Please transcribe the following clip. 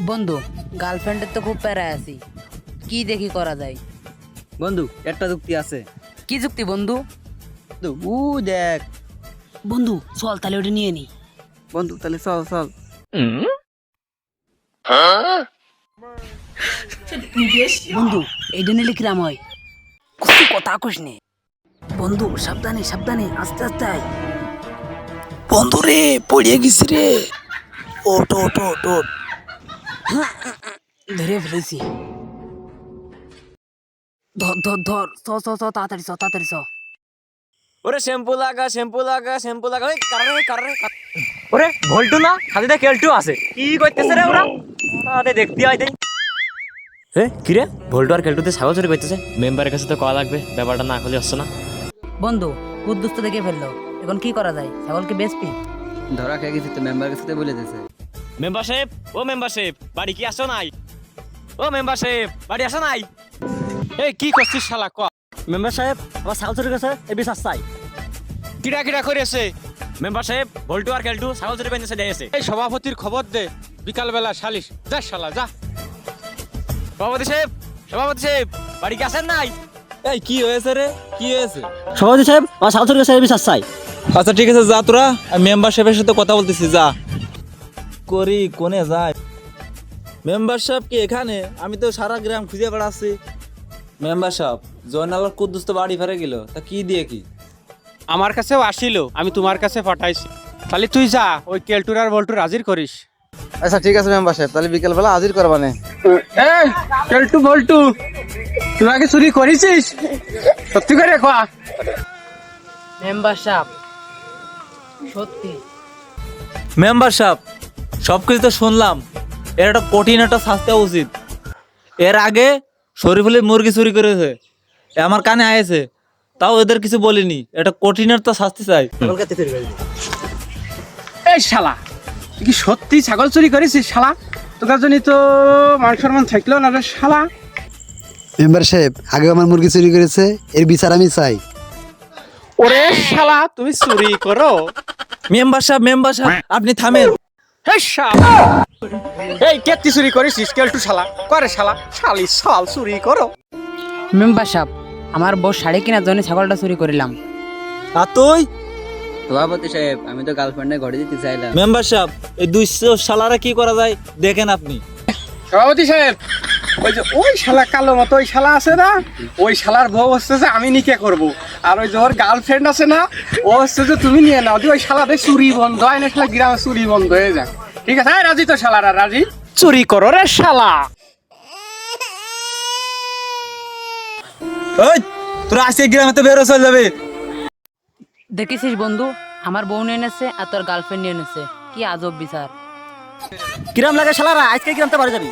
বন্ধু, গার্লফ্রেন্ডের তো খুব প্যারায় আছি, কি দেখি করা যায়। বন্ধু একটা যুক্তি আছে। কি যুক্তি বন্ধু? ও দেখ বন্ধু চল তাহলে ওটা নিয়ে নি। বন্ধু, তাহলে চল চল। বন্ধু এইটা নিলে কিরাম হয়? কিছু কথা কইস নে বন্ধু, সাবধানে সাবধানে, আস্তে আস্তে আয়। বন্ধু রে, পড়িয়ে গেছি রে। ওট ওট ওট ওট। ধরে ফেলেছি। ধর ধর ধর, চ চ চ, তাড়াতাড়ি চ তাড়াতাড়ি চ। ওরে শ্যাম্পু লাগা শ্যাম্পু লাগা শ্যাম্পু লাগা, ওই কারে কারে। ওরে ভল্টু না, হাতে কেলটু আছে, কি করতেছে রে ওরা? আরে দেখতে আই দেই। এ কি রে, ভল্টু আর কেলটুতে ছাগল চুরি করতেছে। মেম্বারের কাছে তো কয়া লাগবে, ব্যাপারটা না খুলে হচ্ছে না। বন্ধু কুদ্দুস্ত দেখে ফেললো, এখন কি করা যায়? ছাগলকে বেচবি? ধরা খেয়ে গেছি তো, মেম্বার কাছে বলে দিয়েছে। মেম্বারশিপ, ও মেম্বারশিপ, বাড়ি কি আসো নাই? ও মেম্বারশিপ, বাড়ি আসো নাই? এই কি করছিস শালা, ক। মেম্বার সাহেব, আমার ছাগল চুরি গেছে, এ বিচার চাই। কিরা কিরা করেছে? মেম্বারশিপ, ভল্টু আর কেলটু ছাগল চুরি করতেছে দিয়েছে। এই সভাপতির খবর দে, বিকাল বেলা সালিশ। যা শালা যা। সভাপতি সাহেব, সভাপতি সাহেব, বাড়ি কি আসেন নাই? এই কি হয়েছে রে, কি হয়েছে? সভাপতি সাহেব, আমার ছাগল চুরি গেছে, এ বিচার চাই। আচ্ছা ঠিক আছে, যা তোরা, মেম্বারশিপের সাথে কথা বলতেছি, যা করি কোনে যায়। মেম্বার সাহেব কি এখানে? আমি তো সারা গ্রাম খুঁজে বেড়াচ্ছি। মেম্বার সাহেব, জয়নাল কুদ্দুস তো বাড়ি ফেরে গেল, তা কি দিয়ে কি? আমার কাছেও আসিল, আমি তোমার কাছে পাঠাইছি। তাহলে তুই যা, ওই কেলটুর আর বল্টুর হাজির করিস। আচ্ছা ঠিক আছে মেম্বার সাহেব, তাহলে বিকেল বেলা হাজির করবানে। এই কেলটু বল্টু, তুই আগে চুরি করেছিস? সত্যি করে কয়া। মেম্বার সাহেব, সত্যি। মেম্বার সাহেব, সবকিছু তো শুনলাম, এর একটা কঠিন একটা শাস্তি হওয়া উচিত। এর আগে শরীফুলি মুরগি চুরি করেছে, এ আমার কানে আয়েছে, তাও এদের কিছু বলিনি। এটা কঠিন একটা শাস্তি চাই। এই শালা, তুই কি সত্যি ছাগল চুরি করেছিস শালা? তোদের জন্য তো মান সম্মান থাকলো না রে শালা। মেম্বার সাহেব, আগে আমার মুরগি চুরি করেছে, এর বিচার আমি চাই। ওরে শালা, তুমি চুরি করো? মেম্বার সাহেব, আপনি থামেন। হে শালা, এই কেত্তি চুরি করেছিস কেলটু শালা? করে শালা, শালি শাল চুরি করো। মেম্বার সাহেব, আমার বউ শাড়ি কেনার জন্য ছাগলটা চুরি করিলাম। আর তুই? সভাপতি সাহেব, আমি তো গার্লফ্রেন্ডে ঘরে দিতে চাইলাম। মেম্বার সাহেব, এই 200 শালারা কি করা যায় দেখেন আপনি। সভাপতি সাহেব, ওই শালা কালো মতো ওই শালা আছে না, ওই শালার বউ হচ্ছে যে আমি নিকে করবো, আর ওই যে ওর গার্লফ্রেন্ড আছে না, ও হচ্ছে যে তুমি নিয়ে নাও। ওই শালাদের চুরি বন্ধ হয় না, শালা গ্রামে চুরি বন্ধ হয়ে যায়। ঠিক আছে, রাজি তো শালারা? রাজি? চুরি করো রে শালা। ওই তোরা আজকে গ্রামে তো বেরো চলে যাবে। দেখেছিস বন্ধু, আমার বউ নিয়ে এনেছে আর তোর গার্লফ্রেন্ড নিয়ে এনেছে, কি আজব বিচার। কিরাম লাগে শালারা, আজকে কিরাম তো বাড়ি যাবি।